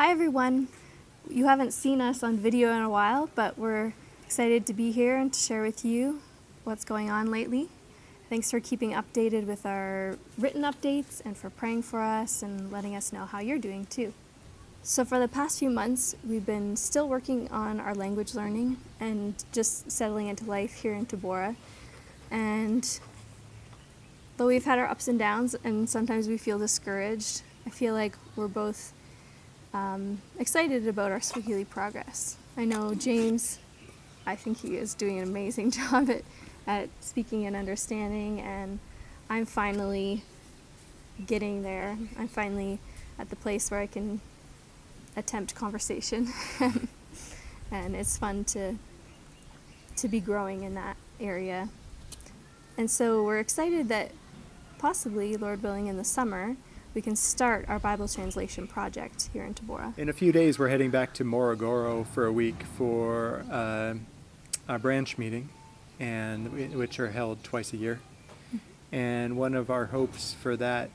Hi everyone. You haven't seen us on video in a while, but we're excited to be here and to share with you what's going on lately. Thanks for keeping updated with our written updates and for praying for us and letting us know how you're doing too. So for the past few months, we've been still working on our language learning and just settling into life here in Tabora. And though we've had our ups and downs and sometimes we feel discouraged, I feel like we're both excited about our Swahili progress. I know James, I think he is doing an amazing job at speaking and understanding, and I'm finally getting there. I'm finally at the place where I can attempt conversation and it's fun to be growing in that area. And so we're excited that possibly, Lord willing, in the summer we can start our Bible translation project here in Tabora. In a few days, we're heading back to Morogoro for a week for our branch meeting, and which are held twice a year. And one of our hopes for that,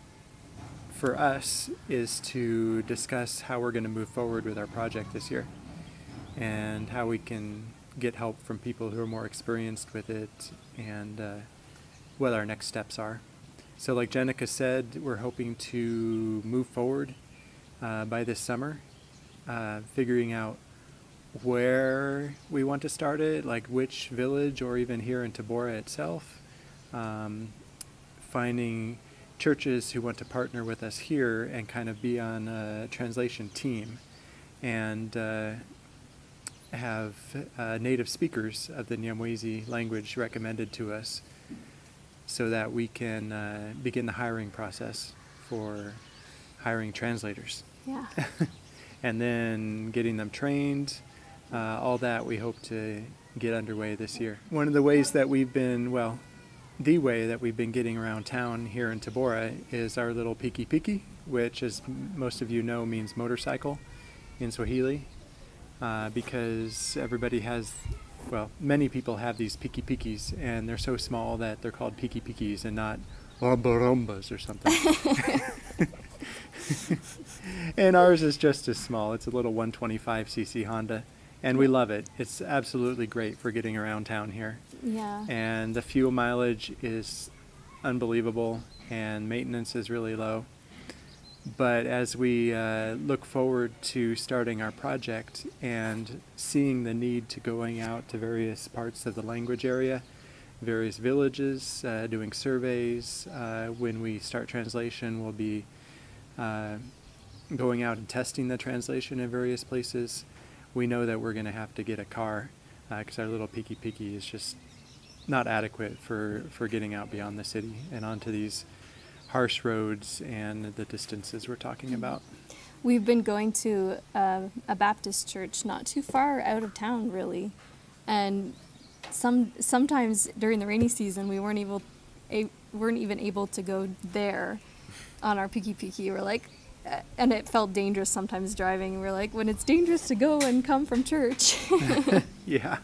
for us, is to discuss how we're going to move forward with our project this year, and how we can get help from people who are more experienced with it, and what our next steps are. So like Jenica said, we're hoping to move forward by this summer, figuring out where we want to start it, like which village or even here in Tabora itself, finding churches who want to partner with us here and kind of be on a translation team, and have native speakers of the Nyamwezi language recommended to us, so that we can begin the hiring process for hiring translators. Yeah. And then getting them trained, all that we hope to get underway this year. One of the ways that we've been, the way that we've been getting around town here in Tabora is our little piki, which, as most of you know, means motorcycle in Swahili, because everybody has, many people have these pikis, and they're so small that they're called pikis and not rombas or something. And ours is just as small. It's a little 125cc Honda, and we love it. It's absolutely great for getting around town here. Yeah. And the fuel mileage is unbelievable, and maintenance is really low. But as we look forward to starting our project and seeing the need to going out to various parts of the language area, various villages, doing surveys, when we start translation, we'll be going out and testing the translation in various places. We know that we're going to have to get a car because our little piki is just not adequate for getting out beyond the city and onto these harsh roads and the distances we're talking about. We've been going to a Baptist church not too far out of town, really, and sometimes during the rainy season we weren't even able to go there on our piki. We're like, and it felt dangerous sometimes driving. And we're like, when it's dangerous to go and come from church. Yeah.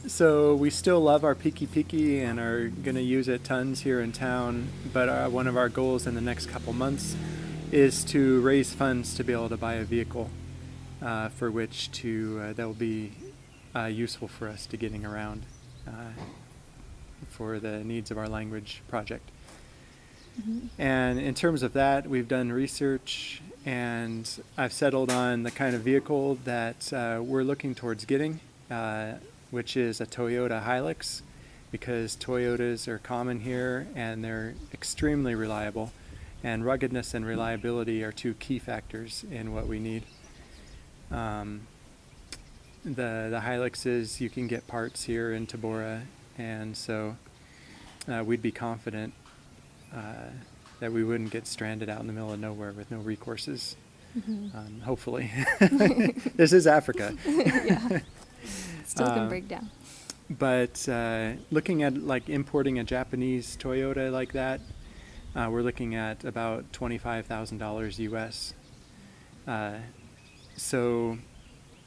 So we still love our piki and are going to use it tons here in town, but one of our goals in the next couple months is to raise funds to be able to buy a vehicle for which that will be useful for us to getting around for the needs of our language project. Mm-hmm. And in terms of that, we've done research, and I've settled on the kind of vehicle that we're looking towards getting, which is a Toyota Hilux, because Toyotas are common here and they're extremely reliable, and ruggedness and reliability are two key factors in what we need. The Hiluxes, you can get parts here in Tabora, and so we'd be confident that we wouldn't get stranded out in the middle of nowhere with no recourses. Mm-hmm. Hopefully. This is Africa. Yeah. Still can break down. But looking at like importing a Japanese Toyota like that, we're looking at about $25,000 US. So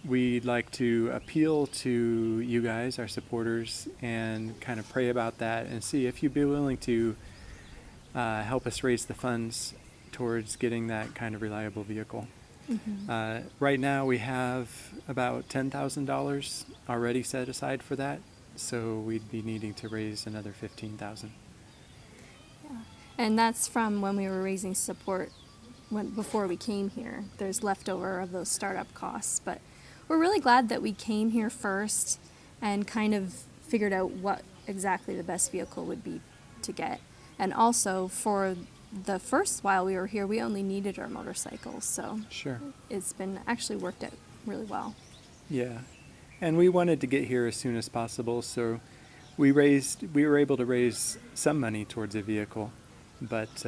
we'd like to appeal to you guys, our supporters, and kind of pray about that and see if you'd be willing to help us raise the funds towards getting that kind of reliable vehicle. Right now we have about $10,000 already set aside for that, so we'd be needing to raise another $15,000. Yeah. And that's from when we were raising support before we came here. There's leftover of those startup costs, but we're really glad that we came here first and kind of figured out what exactly the best vehicle would be to get. And also for the first while we were here, we only needed our motorcycles, so Sure. it's been actually worked out really well. Yeah, and we wanted to get here as soon as possible, so we were able to raise some money towards a vehicle, but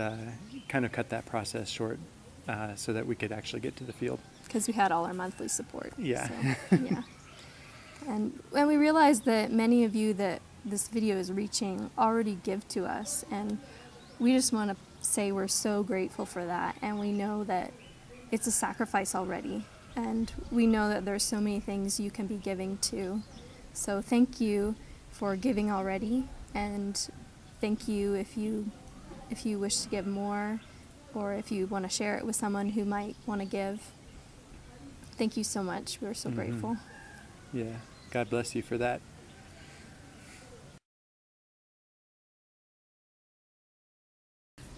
kind of cut that process short so that we could actually get to the field. Because we had all our monthly support. Yeah. So, yeah. And when we realized that many of you that this video is reaching already give to us, and we just want to say we're so grateful for that, and we know that it's a sacrifice already, and we know that there's so many things you can be giving to. So thank you for giving already, and thank you if you wish to give more, or if you want to share it with someone who might want to give. Thank you so much. We're so grateful. Yeah, God bless you for that.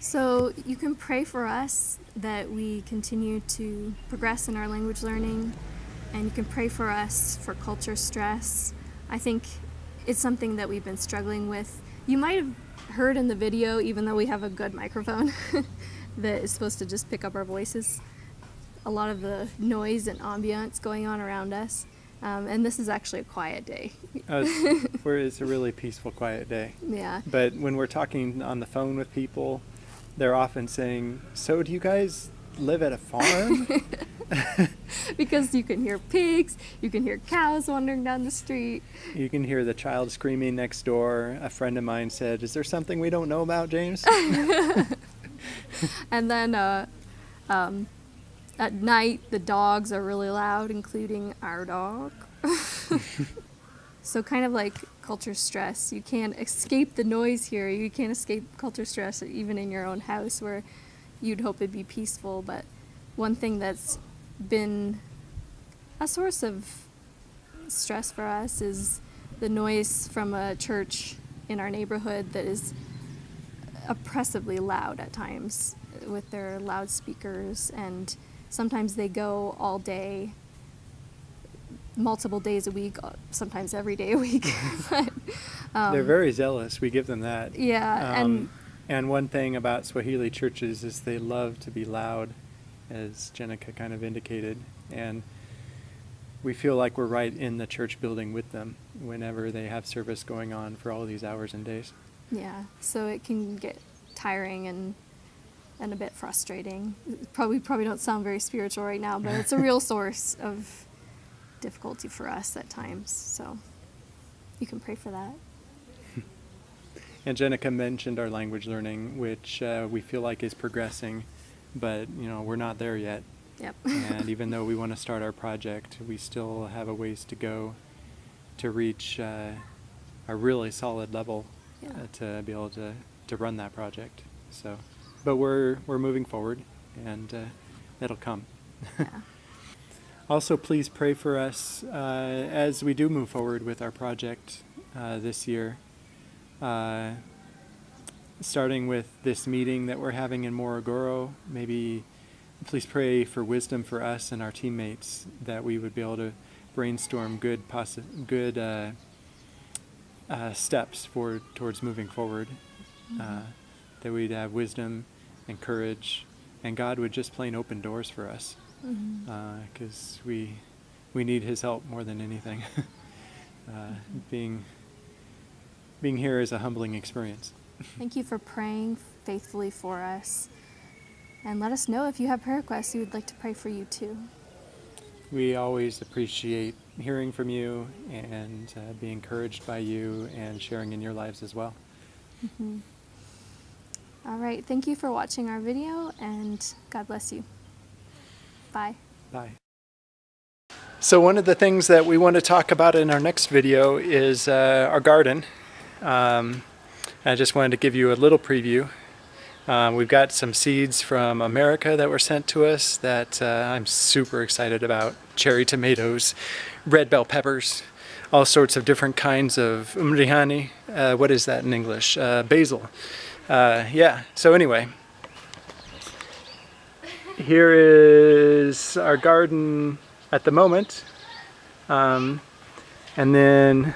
So you can pray for us that we continue to progress in our language learning, and you can pray for us for culture stress. I think it's something that we've been struggling with. You might have heard in the video, even though we have a good microphone that is supposed to just pick up our voices, a lot of the noise and ambiance going on around us. And this is actually a quiet day. It's a really peaceful, quiet day. Yeah. But when we're talking on the phone with people, they're often saying, "So do you guys live at a farm?" Because you can hear pigs, you can hear cows wandering down the street. You can hear the child screaming next door. A friend of mine said, "Is there something we don't know about, James?" And then at night, the dogs are really loud, including our dog. So kind of like culture stress. You can't escape the noise here. You can't escape culture stress even in your own house where you'd hope it'd be peaceful. But one thing that's been a source of stress for us is the noise from a church in our neighborhood that is oppressively loud at times with their loudspeakers, and sometimes they go all day, multiple days a week, sometimes every day a week. But, they're very zealous. We give them that. Yeah, and one thing about Swahili churches is they love to be loud, as Jenica kind of indicated, and we feel like we're right in the church building with them whenever they have service going on for all these hours and days. Yeah, so it can get tiring and a bit frustrating. Probably don't sound very spiritual right now, but it's a real source of difficulty for us at times. So you can pray for that. And Jenica mentioned our language learning, which we feel like is progressing, but we're not there yet. Yep. And even though we want to start our project, we still have a ways to go to reach a really solid level to be able to run that project. So, but we're moving forward, and it'll come. Yeah. Also, please pray for us as we do move forward with our project this year. Starting with this meeting that we're having in Morogoro, maybe please pray for wisdom for us and our teammates, that we would be able to brainstorm good steps towards moving forward. That we'd have wisdom and courage, and God would just plain open doors for us, because we need His help more than anything. Being here is a humbling experience. Thank you for praying faithfully for us, and let us know if you have prayer requests you would like to pray for you too. We always appreciate hearing from you and being encouraged by you and sharing in your lives as well. Mm-hmm. All right, thank you for watching our video, and God bless you. Bye. Bye. So one of the things that we want to talk about in our next video is our garden. I just wanted to give you a little preview. We've got some seeds from America that were sent to us that I'm super excited about. Cherry tomatoes, red bell peppers, all sorts of different kinds of umrihani. What is that in English? Basil. Yeah, so anyway. Here is our garden at the moment. And then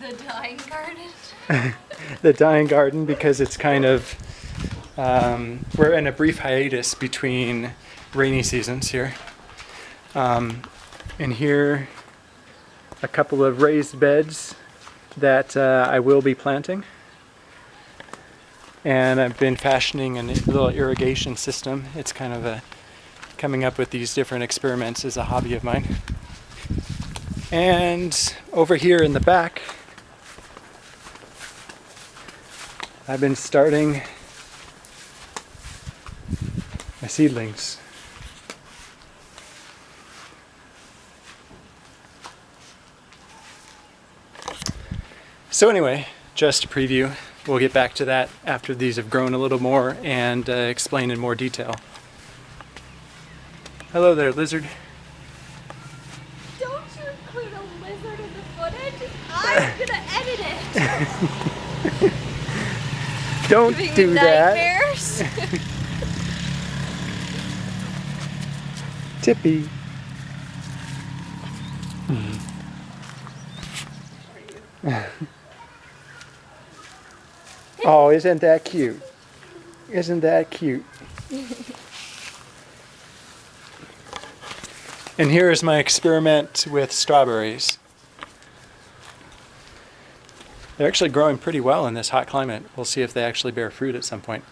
The dying garden. the dying garden, because it's kind of we're in a brief hiatus between rainy seasons here. And here a couple of raised beds that I will be planting. And I've been fashioning a little irrigation system. It's kind of coming up with these different experiments is a hobby of mine. And over here in the back, I've been starting my seedlings. So anyway, just a preview. We'll get back to that after these have grown a little more and explain in more detail. Hello there, lizard. Don't you include a lizard in the footage? I'm gonna edit it. Don't Giving do me that. nightmares. Tippy. Oh, isn't that cute? Isn't that cute? And here is my experiment with strawberries. They're actually growing pretty well in this hot climate. We'll see if they actually bear fruit at some point.